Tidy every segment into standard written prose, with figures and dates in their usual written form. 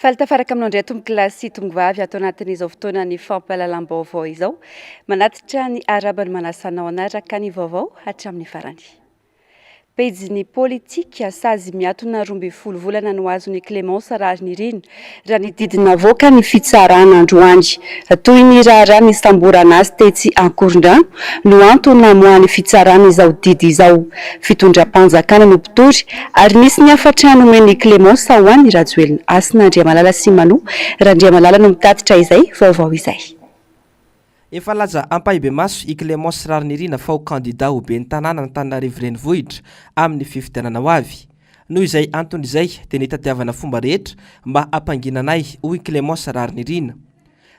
Fahitafaraka aminao indray tombokilasy tombovavy ato anatin'izao fotoana ny fampahalalam-baovao izao manatitra ny arabany manasanao anaraka ny vaovao hatramin'ny farany. Pejiny politika sazy miatona 12 volana no azon'ny Clémence Rarinirina raha ny didina avoaka ny fitsarana androany. Toy ny raharaha ny samborana azy tetsy Ankorondrano no antony namoahany fitsarana izao didy izao. Fitondram-panjakana no mpitory ary nisy ny afatrano omeny Clémence ho an'ny Rajoelina Asin'Andriamalala sy Manoa. Randriamalala no mitatitra izay vaovao izay. Efa laza ampahibe maso i Clémence Rarinirina fa ho candidat ho ben'ny tanàna Antananarivo renivohitra amin'ny fifidianana ho avy. Noho izay antony izay dia nitadiavana fomba rehetra mba hampanginanay hoy Clémence Rarinirina.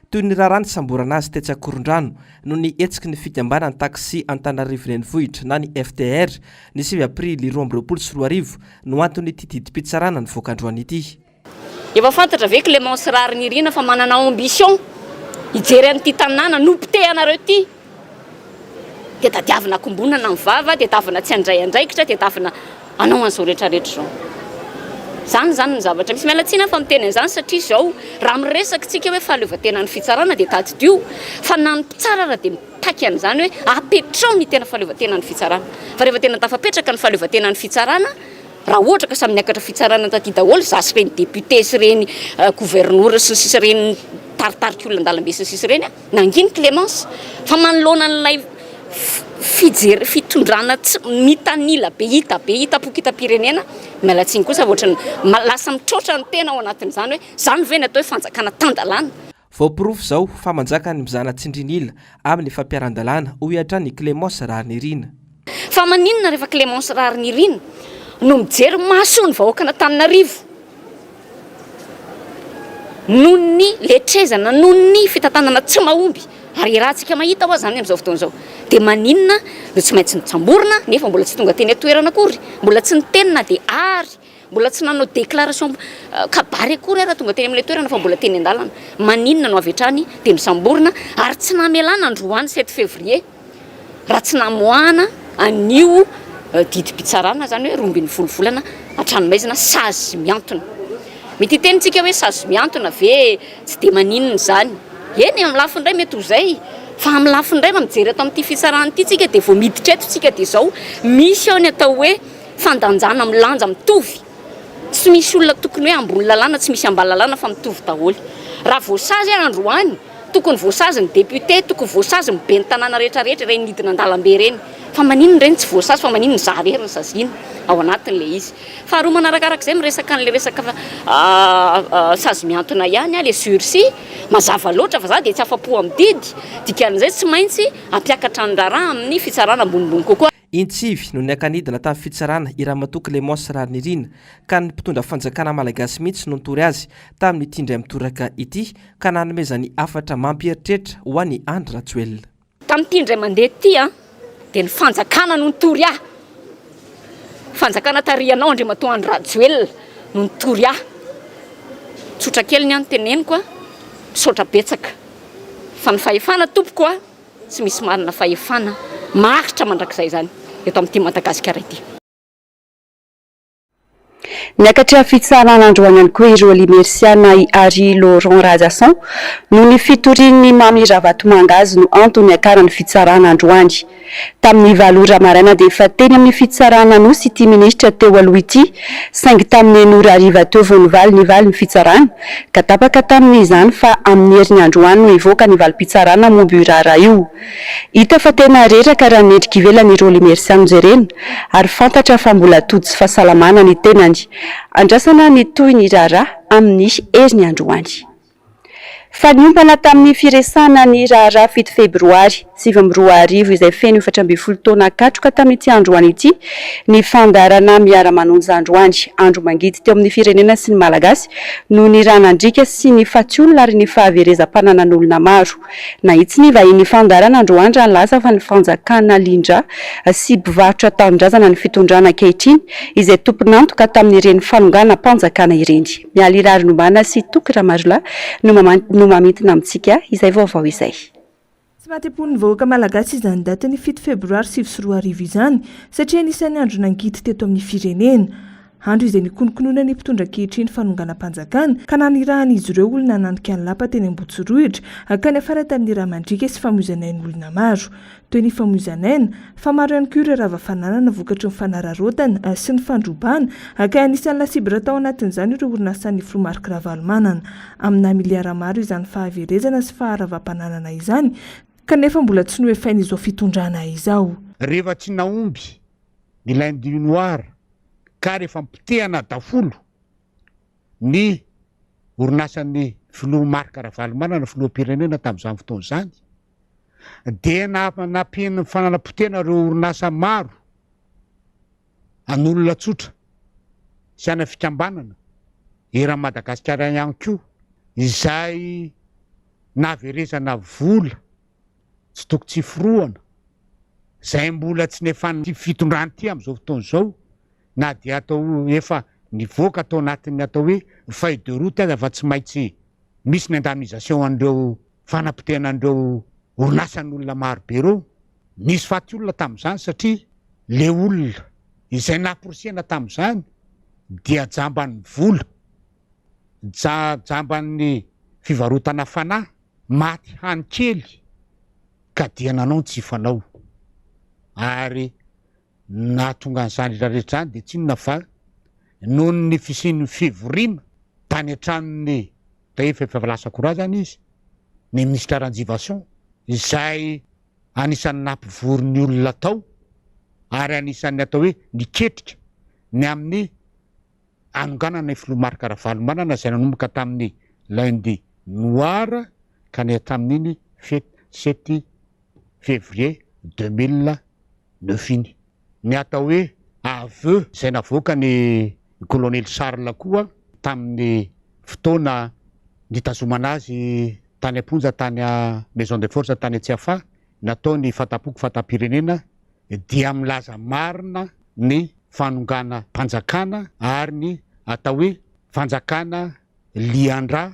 Toy ny raharaha ny samborana azy tetsy Ankorondrano no ny etsiky ny fikambanany taxi Antananarivo renivohitra na ny FTR ny 9 aprily 2024 no antony ity didim-pitsarana ny voakandroany ity. Efa fantatra ve Clémence Rarinirina fa manana ambition ijery an'ity tanàna nompote anareo ty dia tadiavana kombonana mivava dia tavana tsy andray andraikitra dia tavana anao an'izao rehetrarehetra zao zany ny zavatra misy mialatsina fa miteny an'izany satria zao raha miresaka tsika hoe fahaleovantena ny fitsarana dia tadidio fa nanompo tsara raha dia mitaky an'izany hoe apetrao ny tena fahaleovantena ny fitsarana fa rehefa tena tafapetraka ny fahaleovantena ny fitsarana raha ohatra ka samy niakatra fitsarana taty daholo zasy reny député sy reny gouverneur sy sisy reny taritarika olona an-dalambe sy sisy reny nanginy Clémence fa manoloana an'ilay fitondrana mitanila be hita-po-kita-pirenena mialatsiny kosa ohatrany lasa mitrotra ny tena ao anatin'izany hoe zany ve natao hoe fanjakana tandalana. Voapirofo zao fa manjaka ny mizana tsindrinila amin'ny fampiaran-dalàna ho hiatrany Clémence Rarinirina. Fa maninona rehefa Clémence Rarinirina no mijery maso ny vahoaka Antananarivo noho ny letrezana noho ny fitantanana tsy mahomby ary raha tsika mahita ho zany amin'izao fotoana izao dia maninona no tsy maintsy nitsamborina nefa mbola tsy tonga teny atoerana akory mbola tsy nitenina dia ary mbola tsy nanao déclaration kabary akory raha tonga teny amin'ilay toerana fa mbola teny an-dalana maninona no avy hatrany dia nisamborina ary tsy namelana androany 7 février raha tsy namoahana an'io didim-pitsarana zany hoe 12 volana hatranomaizina sazy miantona. Mety tenitsika hoe sazy miantona ve tsy dia maninona zany eny amin'ny lafiny iray mety ho zay fa amin'ny lafiny iray mijery atao amin'ity fitsarana ity tsika dia vao miditra eto tsika dia izao misy ao ny atao hoe fandanjana milanja mitovy tsy misy olona tokony hoe ambony lalàna tsy misy ambany lalàna fa mitovy daholo raha voasazy androany tokony voasazy ny député tokony voasazy ny ben'ny tanàna rehetrarehetra ireny nidina an-dalambe reny fa maninona ireny tsy voasazy fa maninona zarery ny saziana ao anatin'le izy fa roa manarakarak'izay miresaka an'le resaka sazy miantona ihany le sursis mazava loatra fa za dia tsy afa-po amin'ny didy dikan'izay tsy maintsy ampiakatra ny raharaha amin'ny fitsarana ambonimbony kokoa. Intsivy no niakanidina tamin'ny fitsarana i ramatoa Clémence Rarinirina ka ny mpitondra fanjakana malagasy mihitsy no nitory azy tamin'ny tindray mitoraka ity ka nanomezany afatra mampieritreritra ho an'ny Andry Rajoelina. Tamin'ny tindray mandeha ity dia ny fanjakana no nitory ahy fanjakana tarianao Andriamatoa Andry Rajoelina no nitory ahy tsotra kely ny anoteneniko misaotra betsaka fa ny fahefana tompoko tsy misy marina fahefana maritra mandrakizay zany eto amin'ity Madagasikara ity. Niakatra fitsarana androany ihany koa ireo limersiana i Ary Laurent Razasson no ny fitorian'ny Mamy Ravatomanga no antony akarany fitsarana androany. Tamin'ny 7 ora maraina dia efa teny amin'ny fitsarana nosy ity ministra teo aloha ity saingy tamin'ny enora ariva teo vao nivaly ny fitsarana ka tapaka tamin'izany fa amin'ny herin'ny androany no ivoaka ny valim-pitsarana momba io raharaha io. Hita fa tena reraka raha nendrika ivelany ireo limersiana jerena ary fantatra fa mbola tody sy fahasalamana ny tenany. Andrasana ny toy ny raharaha amin'ny herin'ny androany. Fa niompana tamin'ny firesana ny raharaha 7 febroary 2024 izay feno 14 taona katroka tamin'ity androany ity ny fandarana miara-manonja androany andro mangidy teo amin'ny firenena sy ny malagasy no ny ranandrika sy ny fatsiolona ary ny fahaverezam-pananan'olona maro. Nahitsy ny vahiny fandarana androany raha nilasa fa ny fanjakana Lindra sy mpivarotra tanindrazana ny fitondrana ankehitriny izay tomponantoka tamin'ireny fanongana mpanjakana ireny. Mialy Irary Nombana sy Toky Ramarola no mamintina amintsika izay vaovao izay. Tsy mahate-pon'ny vahoaka malagasy izany daty ny 7 febroary 2024 izany satria anisan'ny andro nangidy teto amin'ny firenena. andro izay nikonokonoina ny mpitondra ankehitriny fanonganam-panjakana ka nanirahan'izy ireo olona nanika ny lapa teny Ambotsotrohitra ka ny afara tamin'ny Ramandrika sy famoizanainy olona maro. Toy ny famoizanaina fa maro ihany koa ireo ravafananana vokatry ny fanararaotana sy ny fandrobana ka anisan'ny lasibra tao anatin'izany ireo orinasan'ny Flomark Ravalomanana. Amina miliara maro izany fahaverezana sy faharavampananana izany kanefa mbola tsy noefaina izao fitondrana izao. Rehefa tsy naomby ny lundi noir ka rehefa mpitehana dafolo ny orinasan'ny Flomark Ravalomanana filoham-pirenena tamin'izany fotoana izany dia nampihany fananam-potehana ireo orinasa maro an'olona tsotra sy ana fikambanana eran'i Madagasikara ihany koa izay nahaverezana vola tsy toko tsy foroana izay mbola tsy nefan'ny fitondrany ty amin'izao fotoana izao na dia atao efa nivoaka atao anatin'ny atao hoe feuille de route aza fa tsy maintsy misy ny indemnisation an'ireo fanam-potehana an'ireo orinasan'olona maro be reo. Nisy faty olona tamin'izany satria le olona izay naporosihana tamin'izany dia jamban'ny vola, jamban'ny fivarotana fanahy, maty hany kely ka dia nanao tsy fanao. Ary nahatonga an'izany rehetrarehetra zany dia tsy inona fa noho ny fisian'ny fivoriana tany an-tranon'ny efa lasa koraha zany izy ny ministra Ranjivation izay anisan'ny nampivory olona tao ary anisan'ny atao hoe niketrika ny amin'ny anonganana Flomark Ravalomanana izay nanomboka tamin'ny lundi noir ka ny tamin'iny 7 février 2009 iny. Ny atao hoe aveu izay navoaka ny colonel Charles koa tamin'ny fotoana nitazomana azy tany Amponja tany Maison de Force tany Tsiafa nataony fatapoko fatam-pirenena dia milaza marina ny fanongana mpanjakana ary ny atao hoe fanjakana liandra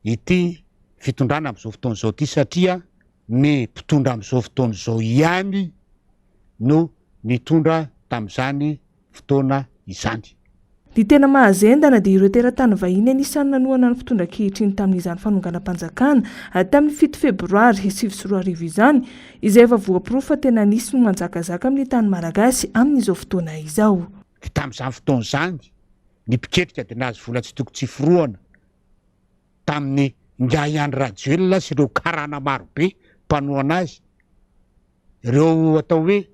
ity fitondrana amin'izao fotoana izao ity satria ny mpitondra amin'izao fotoana izao ihany no nitondra tamin'izany fotoana izany. Ny tena mahazendana dia ireo teratany vahiny anisan'ny nanoana ny mpitondra ankehitriny tamin'izany fanonganam-panjakana tamin'ny 7 febroary 2024 izany izay efa voaporofo fa tena nisy no manjakazaka amin'ny tany malagasy amin'izao fotoana izao. Tamin'izany fotoana izany ny mpiketrika dia nahazo vola tsy toko tsy foroana tamin'ny Ngaiany Rajoelina sy ireo karana maro be mpanohana azy. Ireo atao hoe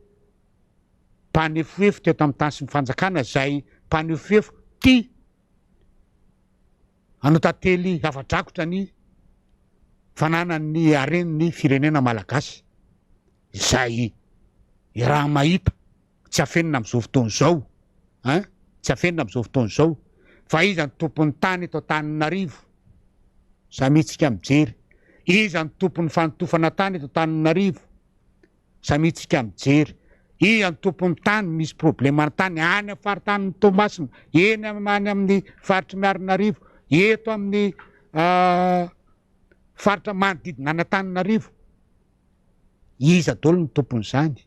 mpanefoefo teo tamin'ny tany sy ny fanjakana izay mpanefoefo ty hanao tantely hava-drakotra ny fananany haren'ny firenena malagasy izay raha mahita tsy afenina amin'izao fotoana izao tsy afenina amin'izao fotoana izao fa iza ny tompon'ny tany eto Antananarivo samitsika mijery, iza ny tompon'ny fanotofana tany eto Antananarivo samitsika mijery, iza ny tompon'ny tany misy problema tany any amin'ny faritany Toamasina eny any amin'ny faritra Miarinarivo eto amin'ny faritra manodidina Antananarivo iza daholo ny tompon'izany.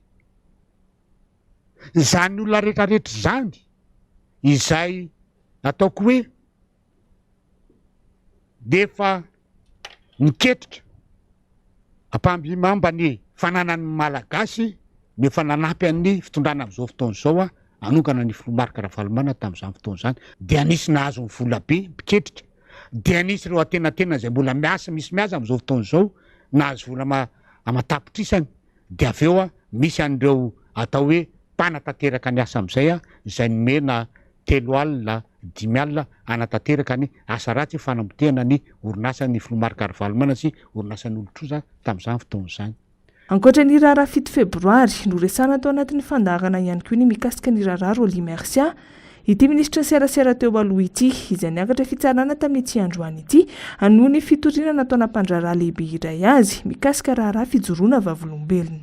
Izany olona rehetrarehetra izany izay ataoko hoe defa niketrika ampambimamba ny fananan'ny malagasy nefa nanampy an'ny fitondrana amin'izao fotoana izao anokana ny Flomark Ravalomanana tamin'izany fotoana izany dia anisy nahazo ny vola be mpiketrika dia anisy ireo atenatena izay mbola miasa misy miasa amin'izao fotoana izao nahazo vola amatapitrisany dia avy eo misy an'ireo atao hoe mpanatanteraka ny asa amin'izay izay nomena 3 alina 5 alina anatanteraka ny asa ratsy fanambotehana ny orinasan'ny Flomark Ravalomanana sy orinasan'ny olotroza tamin'izany fotoana izany. Ankoatra ny raharaha 7 febroary noresana tao anatin'ny fandarana ihany koa ny mikasika ny raharaha Roly Mercia ity ministra serasera teo aloha ity izay niakatra fitsarana tamin'ity androany ity noho ny fitoriana nataona mpandraraha lehibe iray azy mikasika raharaha fijoroana vavolombelona.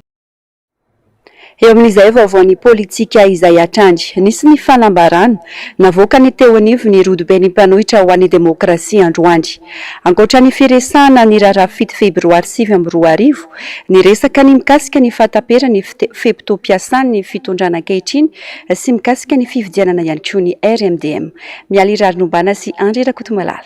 Eo amin'izay vaovaon'ny politika izay atrandy nisy ny fanambarana navoaka ny teo anivo ny rodobe ny mpanohitra ho an'ny demokrasia androany. Ankoatra ny firesahana ny raharaha 7 febroary 2024 ny resaka ny mikasika ny fatapera ny feptom-piasan'ny fitondrana ankehitriny sy mikasika ny fividianana ihany koa ny RMDM. Mialy Rarinombana sy Andry Rakotomalala.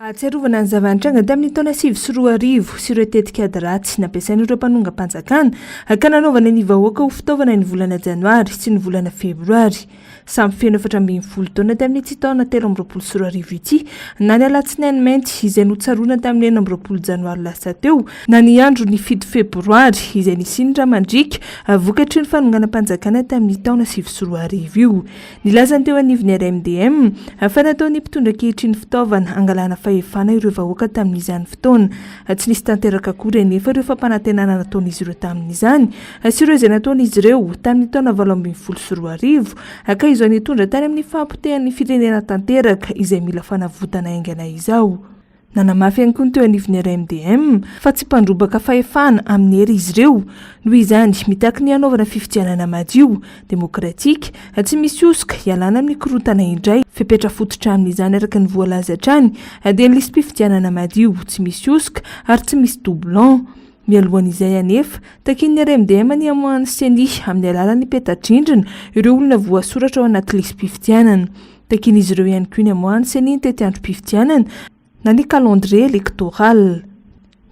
Atsiarovana ny zava-nitranga tamin'ny taona 2024 sy ireo tetikady ratsy nampiasain'ireo mpanonga-panjakana ka nanaovana ny vahoaka ho fitaovana ny volana janoary sy ny volana febroary. Samy feno 420 taona tamin'ity taona 2024 ity na ny alatsinainy mainty izay notsaroana tamin'ny 20 janoary lasa teo na ny andro ny 7 febroary izay nisiny Ramandrika vokatry ny fanonganam-panjakana tamin'ny taona 2024 io. Nilazany teo anivon'ny RMDM fa nataony mpitondra ankehitriny fitaovana angalana fahefana ireo vahoaka tamin'izany fotoana. Tsy nisy tanteraka akory anefa ireo fampanantenana nataon'izy ireo tamin'izany sy ireo izay nataon'izy ireo tamin'ny taona 2024 ka izao nitondra tany amin'ny fahampotehan'ny firenena tanteraka izay mila fanavotana aingana izao. Nanamafy ihany koa ny teo anivon'ny RMDM fa tsy mpandrobaka fahefana amin'ny hery izy ireo noho izany mitaky ny hanaovana fifidianana madio demokratika tsy misy osoka hialana amin'ny korontana indray fepetra fototra amin'izany araka ny voalaza hatrany dia ny lisy mpifidianana madio tsy misy osoka ary tsy misy doublon. Mialohan'izay anefa takin'ny RMDM ny amoahany seni amin'ny alalan'ny peta-drindrina ireo olona voasoratra ao anaty lisy mpifidianana. Takin'izy ireo ihany koa ny amoahany seni ny tety andro mpifidianana na ny calendrier électoral.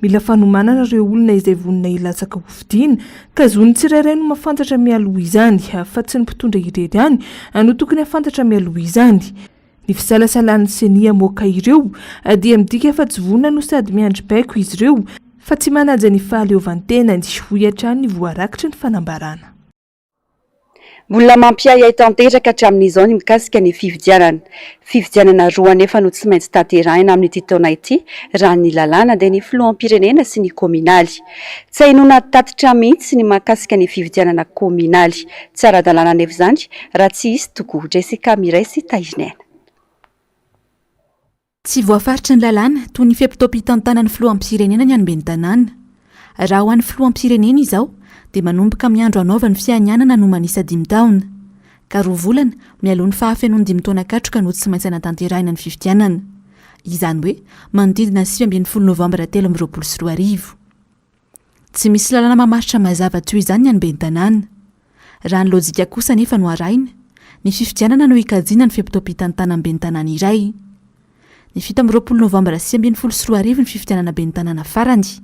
Mila fanomanana ireo olona izay vonina ilatsaka hofidiana ka zony tsirairay no mafantatra mialoha izany fa tsy ny mpitondra irery ihany no tokony hafantatra mialoha izany. Ny fisalasalan'ny seni amoaka ireo dia midika fa tsy vonina no sady miandry baiko izy ireo fa tsy manaja ny fahaleovantenany hoy hatrany ny voarakitry ny fanambarana. Mbola mampiayay tanteraka hatramin'izao ny mikasika ny fividianana. Fividianana roa nefa no tsy maintsy tanterahina amin'ity taona ity raha ny lalàna dia ny filoham-pirenena sy ny kominaly. Tsy hainona tatitra mihitsy ny mahakasika ny fividianana kominaly. Tsy ara-dalàna anefa izany raha tsy isy tokoa. Jessica Miray sy Tainena. Tsy voafaritry ny lalàna toy ny fiampitoam-pitantanan'ny filoham-pirenena ny anomben'ny tanàna. Raha ho an'ny filoham-pirenena izao dia manomboka miandro anaovany fianianana no manisa 5 taona. Ka 2 volana mialohan'ny fahafenoany 5 taona katroka no tsy maintsy anatanterahina ny fifidianana. Izany hoe manodidina 7 Novambra 2024. Tsy misy lalàna mamaritra mazava toy izany ny anomben'ny tanàna. Raha ny lojika kosa nefa no arahina, ny fifidianana no ikajiana ny fiampitoam-pitantana amben'ny tanàna iray. Ny 7 Novambra 2024 ny fifidianana ben'ny tanàna farany.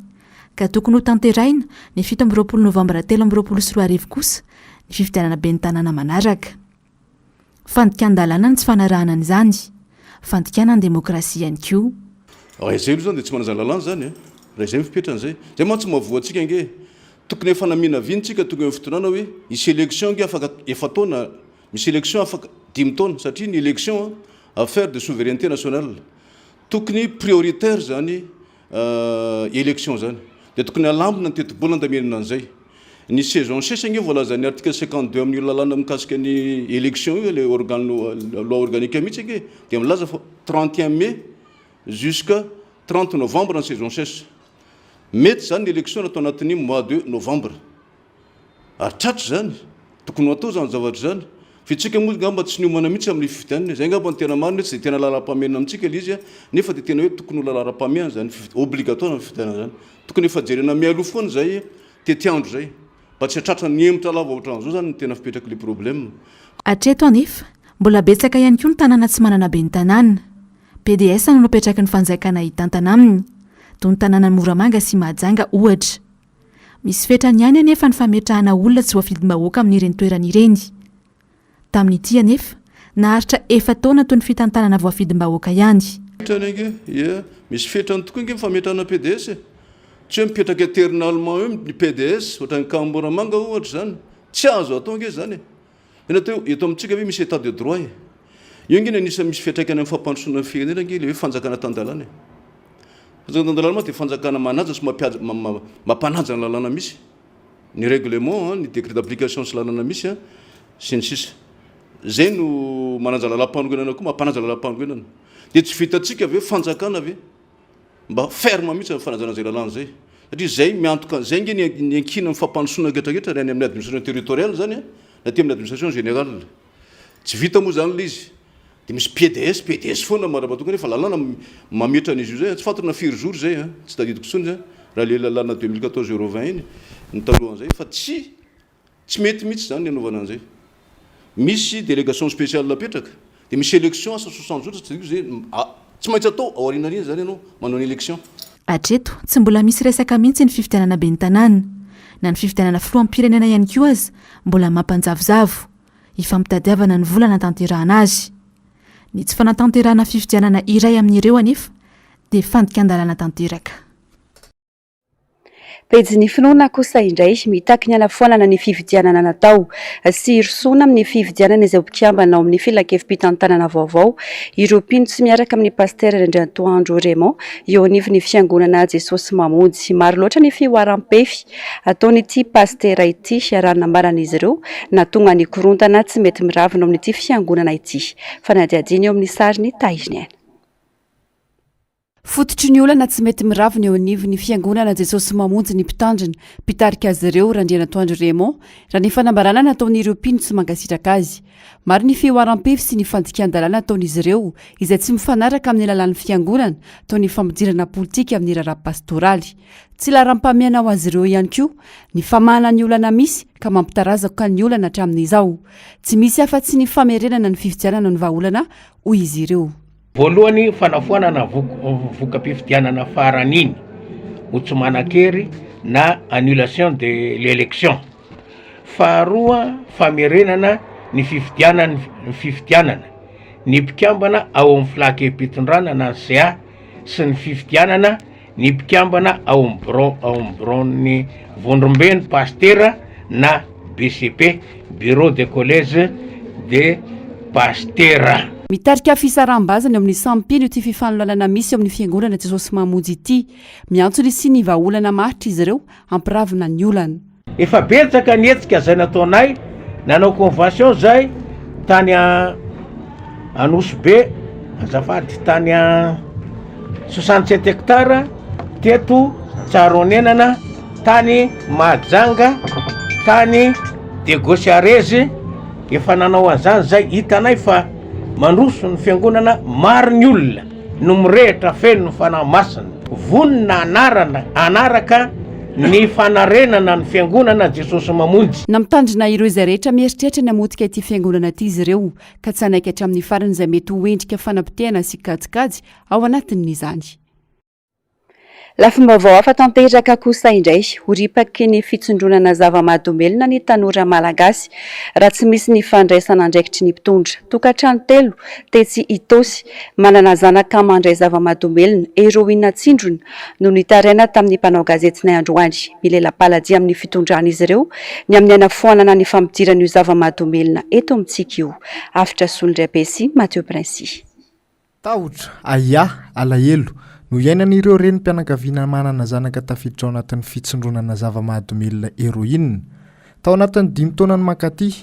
Ka tokony ho tanterahina ny 7 Novambra 2024 kosa ny fifidianana ben'ny tanàna manaraka. Fandikan-dalàna ny tsy fanarahana an'izany. Fandikana ny demokrasia ihany koa. Raha izay aloha zany dia tsy manazana lalàna zany raha izay mifipetrana izay. Zay mantsy mahavoantsika nge. Tokony efa namina vintsika tokony fitonana hoe misy élection nge afaka efa taona, misy élection afaka 5 taona satria ny élection affaire de souveraineté nationale. Tokony prioritaire zany élection zany. Dia tokony alambina ny teti-bolana daminana an'izay. Ny saison sesa nge voalazan'ny article 52 amin'ny lalàna mikasika ny élection io le loi organique mihitsy nge dia milaza fa 31 mai jusqu'à 30 novembre ny saison sesa. Mety zany ny élection natao anatin'ny mois de novembre. Ary tratry zany tokony atao zany zavatra zany. Fitsika moa ngamba tsy niomana mihitsy amin'ny fifidianana. Zay ngamba ny tena marina tsy tena lalam-pahamehana amintsika izy nefa dia tena hoe tokony lalam-pahamehana zany obligatoire ny fifidianana zany. Tokony efa jerena mialoha foana zay tety andro zay. Mba tsy hatratra ny hemitra lava ohatran'izao zany tena fipetraka le problème. Hatreto anefa mbola betsaka ihany koa ny tanàna tsy manana ben'ny tanàna. PDS no napetraka ny fanjakana hitantana aminy. Toy ny tanàna Moramanga sy Mahajanga ohatra. Misy fetrany ihany anefa ny fametrahana olona tsy voafidim-bahoaka amin'ireny toerana ireny. Tamin'ity anefa naharitra 4 taona toy ny fitantanana voafidim-bahoaka ihany. Misy fetrany tokoa nge fametrahana PDS. Tsy hoe mipetraka éternellement eo ny PDS ohatran'ny Moramanga ohatra zany. Tsy azo atao nge zany. Eto amintsika hoe misy état de droit. Io nge anisany misy fiantraikany amin'ny fampandrosoana firenena nge le hoe fanjakana tan-dalàna. Fanjakana tan-dalàna dia fanjakana manaja sy mampanaja ny lalàna misy. Ny règlement, ny décret d'application sy lalàna misy sy ny sisa. Zay no manaja lalam-panorenana koa mampanaja lalam-panorenana. Dia tsy vitatsika ve fanjakana ve mba ferme mihitsy amin'ny fanajana izay lalàna zay. satria zay miantoka zay nge ny ankina mifampanosoana getragetra raha ny amin'ny administration territoriale zany a na ty amin'ny administration générale tsy vita moa zany le izy de misy PDS foana marabatongany efa lalàna mametra an'izy io zay tsy fantana firy jour zay a tsy tadidiko tsony zay raha le lalàna 2014-020 iny ny talohan'izay fa tsy mety mihitsy zany ny anaovana an'izay misy délégation spéciale napetraka de misy élection asa 60 jours tsy zay tsy maintsy atao ao arinarina zany ianao manao ny élection atreto tsy mbola misy resaka mihitsy ny fifidianana be ny tanàna na ny fifidianana filoam-pirenena ihany koa azy mbola mampanjavozavo ifampitadiavana ny volana tanterahana azy ny tsy fanatanterahana fifidianana iray amin'ireo anefa dia fandikan-dalàna tanteraka pejy finoana kosa indray mitaky ny anafoanana ny fividianana natao sy irosoana amin'ny fividianana izay mpikambana ao amin'ny filakevim-pitantanana vaovao ireo mpino tsy miaraka amin'ny pasteur Andriantoandro Raymond eo anivon'ny fiangonana Jesosy Mamonjy maro loatra ny fihoaram-pefy ataon'ity pasteur ity raha nambaran'izy ireo natonga ny korontana tsy mety miravina ao amin'ity fiangonana ity fanadiadiny eo amin'ny sariny Taiziny. Fototry ny olana tsy mety miravina eo anivon'ny fiangonana Jesosy Mamonjy ny mpitandrina mpitarika azy ireo Andriantoandro Raymond raha ny fanambarana nataon'ireo mpino tsy mankasitraka azy. Maro ny fihoaram-pefy sy ny fandikan-dalàna ataon'izy ireo izay tsy mifanaraka amin'ny lalan'ny fiangonana toy ny fampidirana politika amin'ny raharaha pastoraly. Tsy laharam-pamiana ho azy ireo ihany koa ny famahana ny olana misy ka mampitarazaka ka ny olana hatramin'izao. Tsy misy afa-tsy ny famerenana ny fifidianana ny vahaolana hoy izy ireo. Voalohany fanafoanana voka-pifidianana faran'iny Otsomanak'ery na annulation de l'élection. Faharoa famerenana ny fifidianana ny mpikambana ao amin'ny filakevim-pitondrana na CA sy ny fifidianana ny mpikambana ao amin'ny bureau-ny Vondrombeny Pasteur na BCP Bureau de Collège de Pasteur. Mitarika fisarambazana eo amin'ny sampino ity fifanololana misy eo amin'ny fiangonana Jesosy Mamonjy ity miantsony sy ny vahaolana maritra izy ireo ampiravina ny olana. Efa betsaka ny hetsika zay nataonay nanao convention zay tany Anosy-be azafady tany 67 hectare teto Tsaronenana tany Mahajanga tany Degosiarezy efa nanao an'izany zay hitanay fa mandroso ny fiangonana maro ny olona no mirehitra feno ny fanahy masina vonina anaraka ny fanarenana ny fiangonana Jesosy Mamonjy. Na mitandrina ireo izay rehetra mieritreritra ny hamotika ity fiangonana ity izy ireo ka tsy hanaiky hatramin'ny farany izay mety ho endrika fanampitehana sy kajikajy ao anatin'izany. Lafim-baovao hafa tanteraka kosa indray horipaky ny fitsondronana zava-mahadomelona ny tanora malagasy raha tsy misy ny fandraisana andraikitry ny mpitondra. Tokantrano telo Tetsy Itosy manana zanaka mandray zava-mahadomelona Héroïne Tsindrona no nitaraina tamin'ny mpanao gazetinay androany. Milela-paladia amin'ny fitondran'izy ireo ny amin'ny anafoanana ny fampidiran'io zava-mahadomelona eto amintsika io. Afitra Solindray Pesy, Mathieu Princy. Tahotra, aya, alahelo no iainan'ireo renim-pianakaviana manana zanaka tafiditra ao anatin'ny fitsondronana zava-mahadomelona Héroïne. Tao anatin'ny 5 taonany mankaty,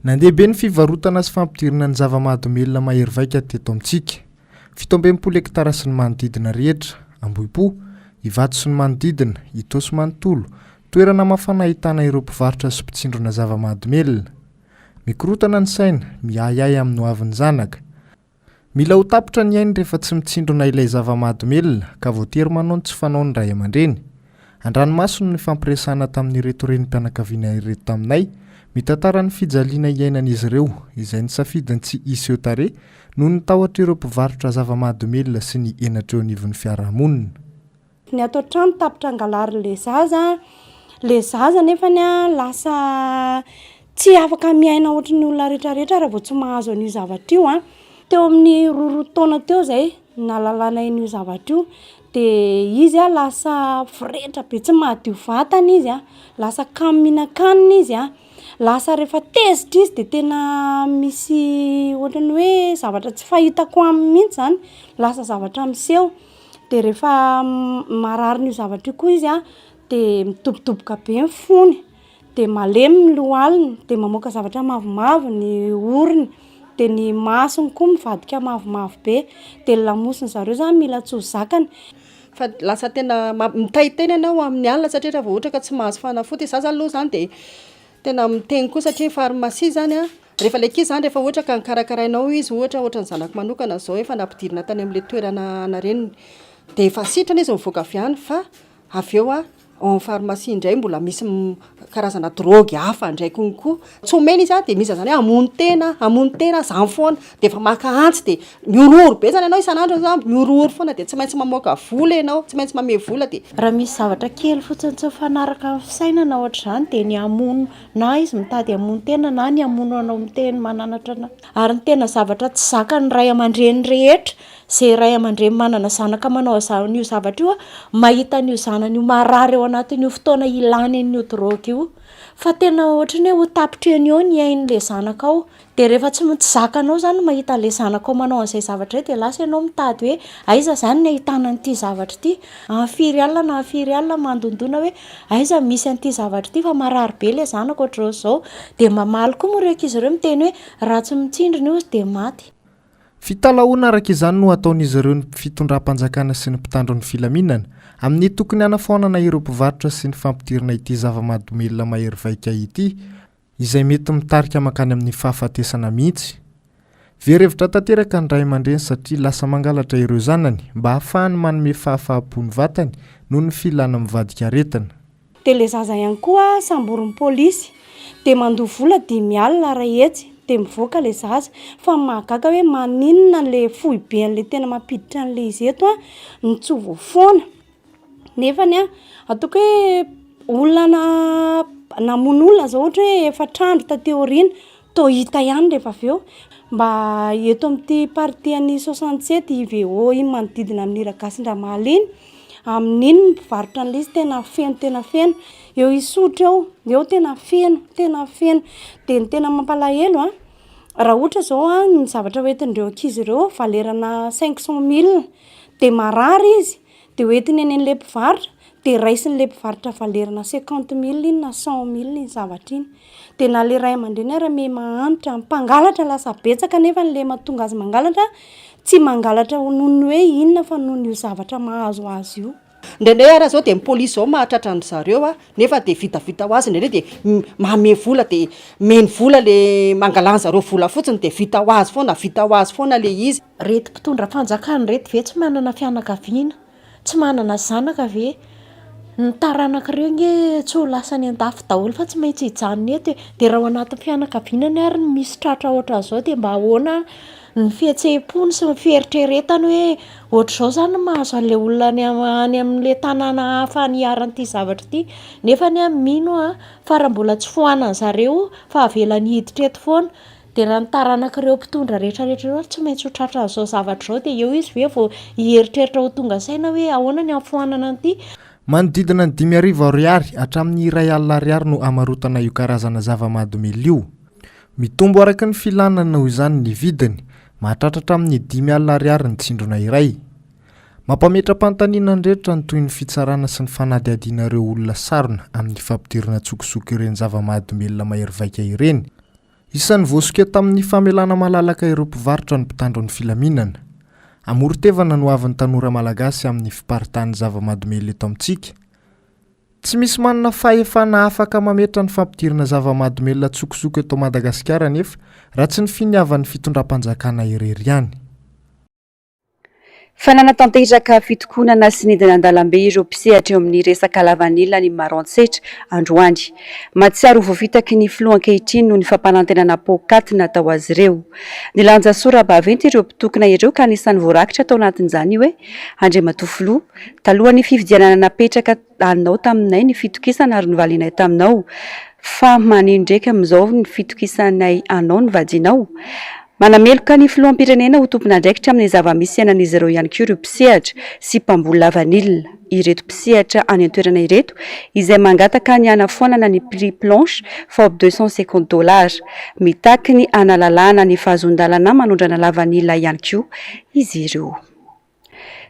nandeha be ny fivarotana sy fampidirana ny zava-mahadomelona mahery vaika teto amintsika. 17 hektara sy ny manodidina rehetra, Ambohipo, Ivato sy ny manodidina, Itosy manontolo, toerana mafana ahitana ireo mpivarotra sy mpitsindrona zava-mahadomelona. Mikorotana ny saina, miayay amin'ny hoavin'ny zanaka. Mila ho tapitra ny ainy rehefa tsy mitsindrona ilay zava-mahadomelona ka voatery manao tsy fanao ny ray aman-dreny. Andranomasina ny fampiresana tamin'ireto renim-pianakaviana ireto taminay, mitantara ny fijaliana iainan'izy ireo izay ny safidiny tsy isy eo tare noho ny tahotra ireo mpivarotra zava-mahadomelona sy ny enatra eo anivon'ny fiarahamonina. Ny atao trano tapitra angalary le zaza nefany lasa tsy afaka miaina ohatry ny olona rehetrarehetra raha vao tsy mahazo an'io zavatra io teo amin'ny 2 taona teo zay nalalana io zavatra io de izy lasa fretra be tsy mahadio vatana izy lasa kaminakanina izy lasa rehefa tezitra izy de tena misy ohatrany hoe zavatra tsy fahitako aminy mihitsy zany lasa zavatra miseho de rehefa marary io zavatra io koa izy de mitobotoboka be ny fony de malemy ny lohaliny de mamoaka zavatra mavomavo ny oriny de ny masony koa mivadika mavomavo be de lamosiny zareo zany mila tsy ho zakany. fa lasa tena mitaitena ianao amin'ny alina satria raha vao ohatra ka tsy mahazo fanafody za zany aloha zany de tena miteny koa satria pharmacie zany a rehefa le kizy zany rehefa ohatra ka nikarakarainao izy ohatra ny zanako manokana zao efa nampidirina tany amin'le toerana anareniny de efa sitrana izy mivoaka avy any fa avy eo a en pharmacie indray mbola misy karazana drogue hafa ndray konko tsy omena izy de misy zany hoe amony tena zany foana de efa maka antsy de miororo be zany ianao isan'andro zany miororo foana de tsy maintsy mamoaka vola ianao tsy maintsy mame vola de raha misy zavatra kely fotsiny tsy fanaraka amin'ny fisainana ohatra zany de ny amono na izy mitady amono tena na ny amono anao miteny mananatra na ary ny tena zavatra tsy zakany ray aman-dreny rehetra zay ray aman-dreny manana zanaka manao n'io zavatra io mahita n'io zanany io marary eo anatin'io fotoana ilany n'io drogue io fa tena ohatra ny hoe ho tapitreny eo ny ain'le zanaka ao de rehefa tsy zakanao zany mahita le zanaka ao manao an'izay zavatra de lasa ianao mitady hoe aiza zany ny ahitana n'ity zavatra ity firy alina mandondona hoe aiza misy an'ity zavatra ity fa marary be le zanaka ohatr'izao zao de mamaly koa moa reo izy ireo miteny hoe raha tsy mitsindrina io de maty. Fitalahoana araka izany no ataon'izy ireo ny fitondram-panjakana sy ny mpitandro ny filaminana amin'ny tokony hanafaonana ireo mpivarotra sy ny fampidirana ity zava-mahadomelona mahery vaika ity izay mety mitarika makany amin'ny fahafatesana mihitsy. Verevitra tanteraka ny ray aman-dreny satria lasa mangalatra ireo zanany mba hahafahany manome fahafahampo ny vatany noho ny filana mivadika aretina. De le zaza ihany koa samborin'ny polisy de mandoha vola 10 alina rahetsy de mivoaka le zaza fa mahagaga hoe maninona le fohy be an'le tena mampiditra an'le izy eto nitsovo foana nefany ataoko hoe olona namono olona zao ohatra hoe efa trandro taty aoriana to hita ihany rehefa avy eo mba eto amin'ity partie an'ny 67 IVO iny manodidina amin'ny Iragasin-Dramala iny amin'iny mpivarotra an'le izy tena feno eo isotra eo tena feno de ny tena mampalahelo raha ohatra zao ny zavatra hoentindreo ankizy ireo valerana 500 000 de marary izy de hoentiny eny an'le mpivarotra de raisin'le mpivarotra valerana 50 000 iny na 100 000 iny zavatra iny de na le ray aman-dreny ara me mahanitra mpangalatra lasa betsaka nefa n'le mahatonga azy mangalatra tsy mangalatra noho ny hoe inona fa noho io zavatra mahazo azy io. Ndraindray ara zao de ny polisy zao mahatratra ny zareo nefa de vitavita ho azy ndraindray de mahame vola de meny vola le mangalany zareo vola fotsiny de vita ho azy foana le izy. Reto mpitondra fanjakany reto ve tsy manana fianakaviana tsy manana zanaka ve ny taranak'ireo nge tsy ho lasany an-dafy daholo fa tsy maintsy hijanona eto de raha ao anatin'ny fianakavianany ary ny misy tratra ohatra zao de mba ahoana ny fihetseham-pony sy ny fieritreretany hoe ohatr'izao zany mahazo an'le olona any amin'le tanàna hafa niaran'ity zavatra ity nefa ny mino fa raha mbola tsy fohanany zareo fa avelany hiditra eto foana de raha ny taranak'ireo mpitondra rehetrarehetra ireo tsy maintsy ho tratra an'izao zavatra zao de eo izy ve vao hieritreritra ho tonga saina hoe ahoana ny amfohanana an'ity. Manodidina ny 5,000 ariary hatramin'ny 1 alina ariary no amarotana io karazana zava-mahadomely io. Mitombo araka ny filanana noho izany ny vidiny, mahatratra amin'ny 5 alina ariary ny tsindrona iray. Mampametra-panontaniana ny rehetra ny toy ny fitsarana sy ny fanadihadiana ireo olona sarona amin'ny fampidirana tsokosoko ireny zava-mahadomelona mahery vaika ireny. Isan'ny voasika tamin'ny famelana malalaka ireo mpivarotra ny mpitandro ny filaminana. Amorotevana no avin'ny tanora malagasy amin'ny fiparitany zava-mahadomely eto amintsika. Tsy misy manana fahefana afaka mametra ny fampidirana zava-mahadomelona tsokosoko eto Madagasikara nefa raha tsy ny finiavan'ny fitondram-panjakana irery ihany. Fananatanteraka fitokonana sy nidina an-dalambe ireo mpisehatra eo amin'ny resaka lavanila ny Maroantsetra Androany. Matsiaro voafitaky ny filoha ankehitriny noho ny fampanantenana pokaty natao azy ireo. Nilanja sora-baventy ireo mpitokona ireo ka anisan'ny voarakitra tao anatin'izany hoe Andriamatoa Filoha, talohan'ny fividianana napetraka anao taminay ny fitokisana ary novalinay taminao fa manino ndraiky amin'izao ny fitokisanay anao ny vadinao. Manameloka ny filoham-pirenena ho tompon'andraikitra amin'ny zava-misy ianan'izy ireo ihany koa ireo mpisehatra sy mpamboly lavanila. Ireto mpisehatra any an-toerana ireto izay mangataka ny anafoanana ny prix planche FOB $250 mitaky ny analalana ny fahazon-dalana manondrana lavanila ihany koa izy ireo.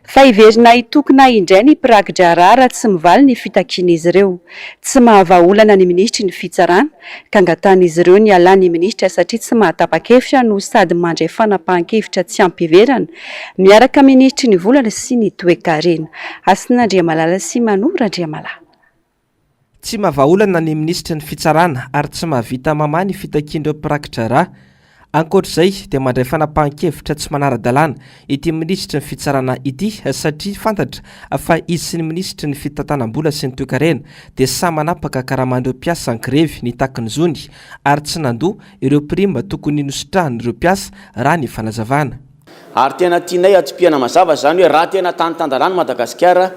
fa iverina hitokona indray ny pirakidrara raha tsy mivaly ny fitakian'izy ireo. Tsy mahavaolana ny ministry ny fitsarana ka angatan'izy ireo ny alàny ministra satria tsy mahatapa-kevitra no sady mandray fanapahan-kevitra tsy ampiverana miaraka ministry ny volana sy ny toe-karena. Asin'Andriamalala sy Manor'Andriamalala. Tsy mahavaolana ny ministra ny fitsarana ary tsy mahavita mama ny fitakian'ireo pirakidrara. Ankoatr'izay dia mandray fanapahan-kevitra tsy manara-dalàna ity ministra ny fitsarana ity satria fantatra fa izy sy ny ministra ny fitantanam-bola sy ny toe-karena dia samy manapaka karaman'ireo mpiasa ny grevy ny taky ny zony ary tsy nandoa ireo prima tokony nosotrahan'ireo mpiasa raha ny fanazavana. Ary tena tianay atsimpiana mazava zany hoe raha tena tany-tandalàna Madagasikara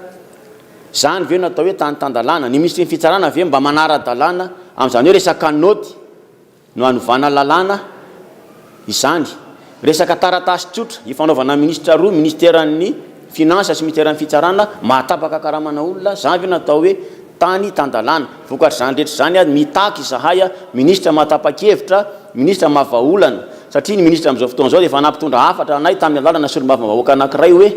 zany ve natao hoe tany-tandalàna ny ministra ny fitsarana ve mba manara-dalàna amin'izany hoe resaka noty no anovana lalàna izany resaka taratasy tsotra ifanaovana ministra roa ministeran'ny finance sy ministeran'ny fitsarana mahatapaka karamana olona zany ve natao hoe tany tandalàna vokatr' zany rehetra zany mitaky zahay ministra mahatapa-kevitra ministra mahavaolana satria ny ministra amin'izao fotoana zao dia efa nampitondra hafatra anay tamin'ny alalana solombavambahoaka anankiray hoe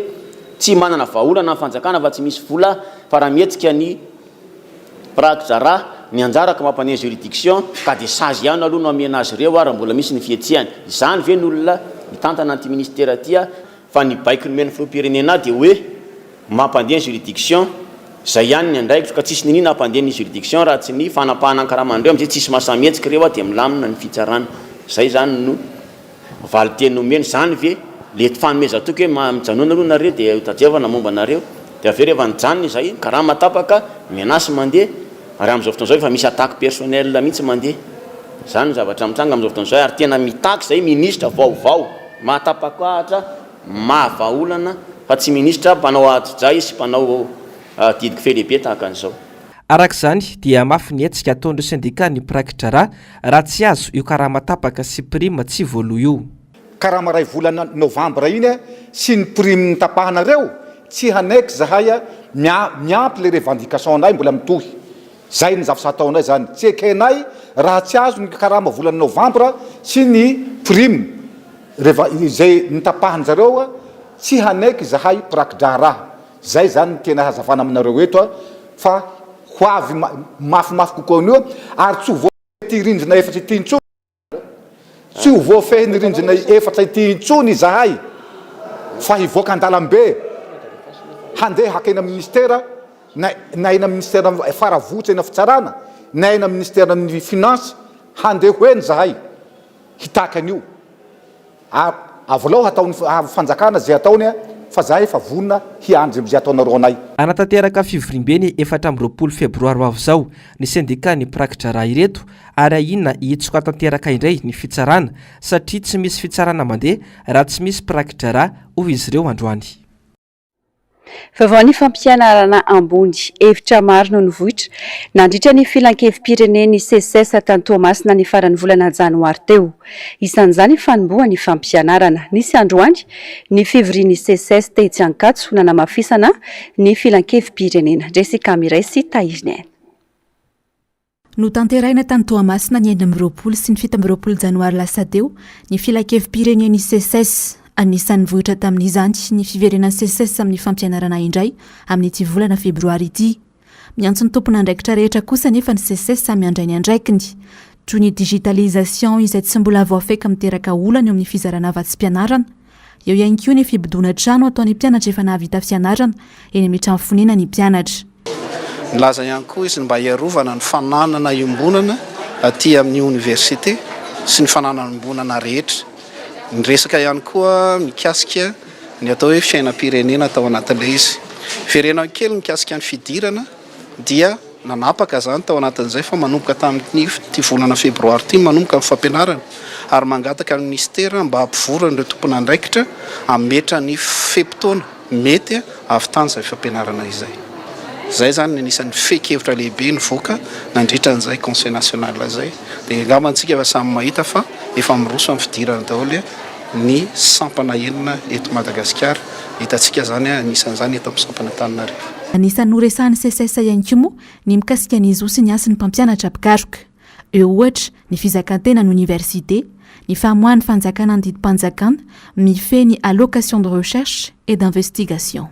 tsy manana vaolana amin'ny fanjakana fa tsy misy vola fa raha mihetsika ny pirakidrara ny anjaraka mampandehany juridiction ka dia sazy ihany aloha no amena azy ireo raha mbola misy ny fietsihany izany ve ny olona mitantana anty ministera tya fa ny baiky nomeny filoham-pirenena dia hoe mampandehany juridiction zay ihany ny andraikitro ka tsisy ninina hampandehany juridiction raha tsy ny fanapahana ankaramandreo amizay tsisy masamihetsika ireo dia milamina ny fitsarana zay zany no valiteny nomeny zany ve le fanomezatoky hoe mijanona aloha nareo dia tadiavana momba anareo dia avy rehefa nijanony zay karaha matapaka menasy mandeha ary amin'izao fotoana zao efa misy attaque personnel mihitsy mandeha zany ny zavatra mitranga amin'izao fotoana zao ary tena mitaky zay ministra vaovao mahatapakahatra mahavaolana fa tsy ministra mpanao ahatozay sy mpanao didiky felehibe tahaka an'izao. Araka izany dia mafy ny hetsika ataon'ireo syndicat ny pirakidrara raha tsy azo io karaha matapaka sy prime tsy voaloha io. Karaha maray volana novambra iny sy ny prime ny tapahanareo tsy hanaiky zahay miampy le revendication anay mbola mitohy zay ny zavatra ataonay zany tsy ekenay raha tsy azo ny karama volana novambra sy ny prime zay nitapahany zareo tsy hanaiky zahay pirakidrara zay zany ny tena hazavana aminareo eto fa ho avy mafimafy kokoa an'io ary tsy ho voafehy rindrina efatra ity intsony tsy ho voafehy ny rindrina efatra ity intsony zahay fa hivoaka andalambe handeha hakena ministera na ina ministera faravotsy ina fitsarana na ina ministera ny finance handeha hoeny zahay hitaky an'io avolao ataony fanjakana zay ataony fa zahay fa vonona hiandry am'izay ataonareo anay. Anatanteraka fivorimbeny 4 febroary ho avy zao ny syndicat ny pirakidrara ireto ary inona hitsoka tanteraka indray ny fitsarana satria tsy misy fitsarana mandeha raha tsy misy pirakidrara hoy izy ireo androany. Vaovao ny fampianarana ambony hevitra maro no nivohitra nandritra ny filan-kevim-pireneny CSS tany Toamasina ny faran'ny volana janoary teo. Isan'izany fanomboha ny fampianarana nisy androany ny fivorian'ny CSS Tetsy Ankatso nanamafisana ny filan-kevim-pirenena. Jessica Miray sy Tairiny. No tanteraina tany Toamasina ny 20 sy ny 17 janoary lasa teo ny filan-kevim-pireneny CSS. Anisan'ny vohitra tamin'izany ny fiverenan'ny CSS amin'ny fampianarana indray amin'ny ity volana febroary ity. Miantso ny tompona andraikitra rehetra kosa nefa ny CSS samy andray ny andraikiny. Toy ny digitalisation izay tsy mbola voafeky miteraka olana eo amin'ny fizarana afa-tsy-pianarana. Eo ihany koa ny fibodona trano ataon'ny mpianatra efa nahavita fianarana eny amin'ny trano fonena ny mpianatra. Nilaza ihany koa izy mba hiarovana ny fananana iombonana aty amin'ny université sy ny fananana iombonana rehetra. Ny resaka ihany koa mikasika ny atao hoe fiainam-pirenena atao anatin'ilay izy. Firenena kely mikasika ny fidirana dia nanapaka zany tao anatin'izay fa manomboka tamin'ny volana febroary ity manomboka amin'ny fampianarana ary mangataka ny ministera mba hampivorana ireo tompona andraikitra hametra ny fepitaona mety avy tany izay fampianarana izay. Zay zany anisan'ny fehi-kevitra lehibe nivoaka nandritran'izay conseil national zay dia angamantsika efa samy mahita fa efa miroso amin'ny fidirana daholo ny sampana enina eto Madagasikara hitantsika zany anisan'izany eto amin'ny sampana Antananarivo. Anisan'ny noresahan'ny CSS ihany koa moa ny mikasika ny izo sy ny asin'ny mpampianatra mpikaroka. Eo ohatra ny fizakantena ny université ny famoahany fanjakana andidim-panjakana mifeny allocation de recherche et d'investigation.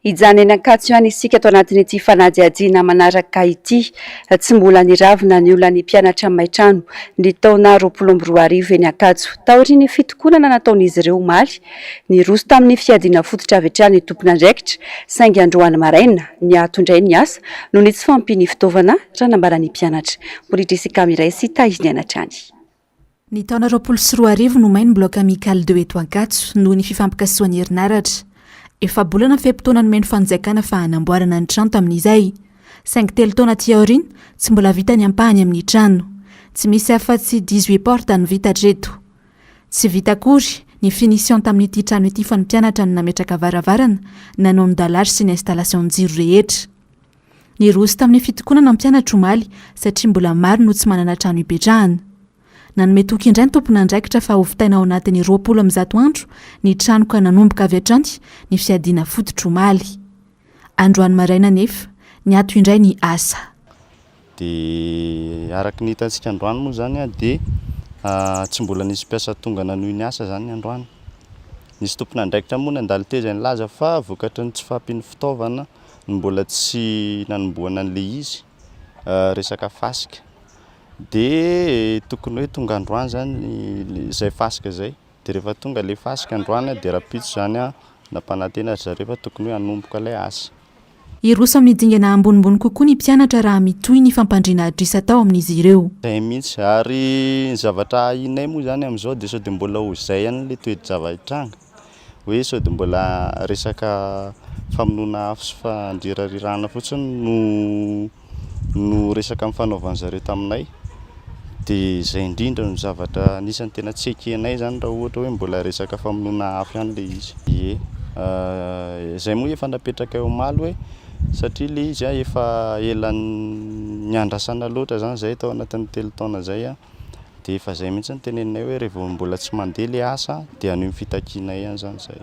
Ijany eny Ankatso ihany isika ato anatin'ity fanadihadiana manaraka ity, tsy mbola niravina ny olona ny mpianatra Maitrano ny taona 2024 eny Ankatso. Taorian'ny fitokonana nataon'izy ireo omaly, ny roso tamin'ny fiadiana fototra avy hatrany tompon'andraikitra, saingy androany maraina ny atondray ny asa no ny tsy fampiny fitaovana ranambarany mpianatra. Moritrisi Kamiray sy Tahiny Anatrany. Ny taona 2024 no mainy bloc amical 2 eto Ankatso noho ny fifampikasoan'ny herinaratra. Efa bolana fe-potoana nomeno fanjakana fa hanamboarana ny trano tamin'izay. 5 telo taona aty aoriana tsy mbola vita ny ampahany amin'ny trano. Tsy misy afa-tsy 18 porta no vita hatreto. Tsy vita akory ny finition tamin'ity trano ity fa ny mpianatra no nametraka varavarana, nanao ny dalary sy ny installation jiro rehetra. Ny roso tamin'ny fitokonana ny mpianatra omaly satria mbola maro no tsy manana trano ipetrahana. Nanome toky indray ny tompon'andraikitra fa hovitaina ao anatin'ny 20 andro ny trano ka nanomboka avy hatrany ny fiadiana fototra omaly. Androany maraina nefa ny ato indray ny asa. Dia araka ny hitantsika androany moa zany dia tsy mbola nisy mpiasa tonga nanohy ny asa zany androany. Nisy tompon'andraikitra moa nandalo teza nilaza fa vokatry ny tsy fahampiany fitaovana no mbola tsy nanomboana an'ilay izy resaka fasika. Dia tokony hoe tonga androany zany izay fasika zay. Dia rehefa tonga ilay fasika androany dia rapitso zany nampanantena zareo fa tokony hoe hanomboka ilay asa. Iroso amin'ny dingana ambonimbony kokoa ny mpianatra raha mitohy ny fampandriana adrisa tao amin'izy ireo. Zay mihitsy ary ny zavatra inay moa zany amin'izao dia sao dia mbola ho izay ihany ilay toe-java-hitranga. Hoe sao dia mbola resaka famonoana afo sy fandrirarirana fotsiny no resaka amin'ny fanaovan'ny zareo taminay. Dia izay indrindra no zavatra anisan'ny tena tsy ekenay zany raha ohatra hoe mbola resaka famonoana afo ihany ilay izy. Ie, izay moa efa napetraka eo omaly hoe satria ilay izy efa ela niandrasana loatra zany zay tao anatin'ny 3 taona zay dia efa izay mihitsy ny teneninay hoe rehefa mbola tsy mandeha ilay asa dia anohy fitakiana ihany zany zay.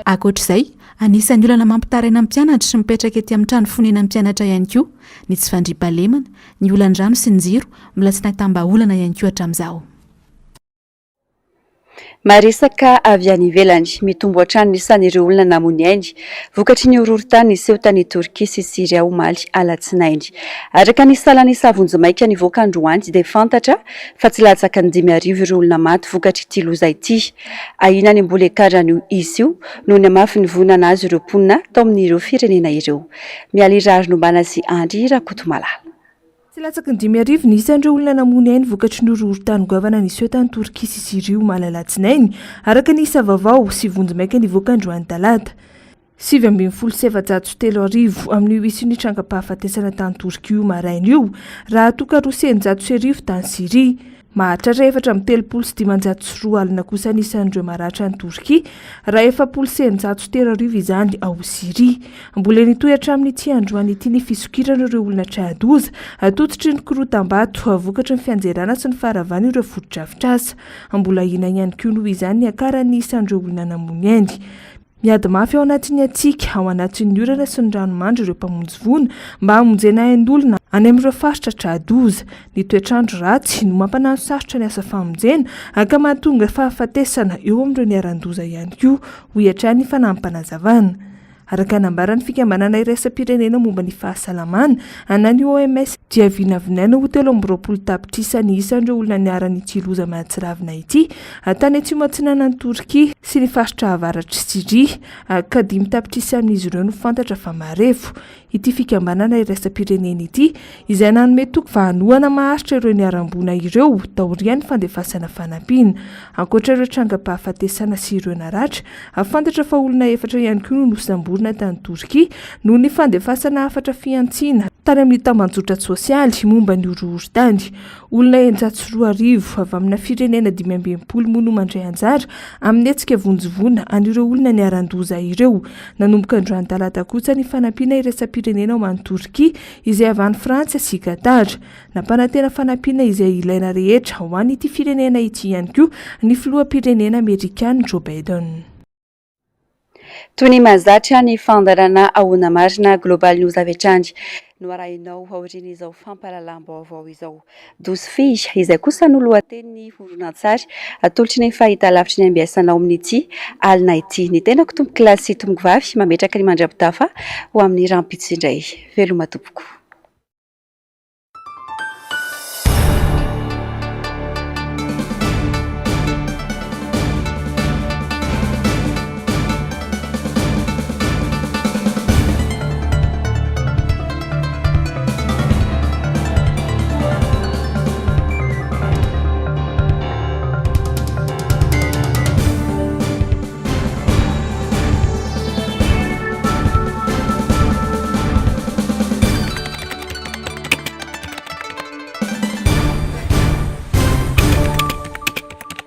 Ankoatr'izay, anisan'ny olana mampitaraina mpianatra sy mipetraka ety amin'ny trano fonena mpianatra ihany koa ny tsy fandriam-pahalemana, ny olan-drano sy ny jiro, mbola tsy nahitam-baolana ihany koa hatramin'izao. Maresaka avy any ivelany mitombo hatrany ny isan'ireo olona namony ainy vokatry ny horohorontany niseho tany Torkia sy Siria omaly alatsinainy. Araka ny salan'ny savonjo maika nivoaka androany dia fantatra fa tsy latsaka ny 5,000 ireo olona maty vokatry ity loza ity. Ahina ny mbola ekarany izy io noho ny mafy ny vonana azy ireo mponina tao amin'ireo firenena ireo. Mialy rary nombana sy Andry Rakotomalala. Tsy latsaky ny 5,000 ny isan'ireo olona namony ainy vokatry ny horohorontany goavana niseho tany Torkia sy Siria omaly alatsinainy araka ny isa vaovao sy vonjo maika nivoaka androany talata. 7,703 amin'ny isin'ny trangam-pahafatesana tany Torkia maraina io raha toka 2,700 tany Siria. Mahatratra 4,703 alina kosa nisan'ireo maratra ny Torkia raha 4,713 izany ao Siria. Mbola nitohy hatramin'ny ity androany ity ny fisokirana ireo olona tradoza atototry ny korotam-bato vokatry ny fianjerana sy ny faharavana ireo fototra-afitrasa. Mbola ina ihany koa noho izany ny akaran'ny isan'ireo olona namony ainy. Miady mafy ao anatin'ny atsika ao anatin'ny orana sy ny ranomandry ireo mpamonjy vona mba hamonjena hain'olona any amin'ireo faritra tradoza. Ny toetrandro ratsy no mampanano sarotra ny asa famonjena ka mahatonga fahafatesana eo amin'ireo niaran-doza ihany koa hoy hatrany ny fanampanazavana. Araka nambaran'ny fikambanana iraisam-pirenena momba ny fahasalamana anany OMS dia vinavinaina ho 320 tapitrisa ny isan'ireo olona niaran'ity loza mahatsiravina ity tany atsimo-atsinana ny Torkia sy ny faritra avaratry Siria ka 5 tapitrisa amin'izy ireo no fantatra fa marefo. Ity fikambanana iraisam-pirenena ity izay nanome toky fanohana maharitra ireo niarambona ireo taorian'ny fandefasana fanampiana. Ankoatra ireo trangam-pahafatesana sy ireo naratra afantatra fa olona 4 ihany koa no nosamborina tany Torkia noho ny fandefasana hafatra fiantsiana tany amin'ny tambanjotra sosialy momba ny horohorontany. Olona 902 avy amina firenena 520 moa no mandray anjara amin'ny hetsika vonjovona an'ireo olona niaran-doza ireo. Nanomboka androany talata kosa ny fanampiana iraisam-pirenena ao amin'ny Torkia izay avy any Frantsa sy Qatar. Nampanantena fanampiana izay ilaina rehetra ho an'ity firenena ity ihany koa ny filoham-pirenena Amerikana Joe Biden. toy ny mahazatra ny fandarana ahoana marina Global News avy hatrany no arahinao aorian'izao fampahalalam-baovao izao. Dozy fija izay kosa no lohatenin'ny horonan-tsary atolotry ny fahitalavitry ny ambiasanao amin'ity alina ity. Ny tenako tompo kilasy tomboko vavy mametraka ny mandrapitafa ho amin'ny rampitso indray. Veloma tompoko.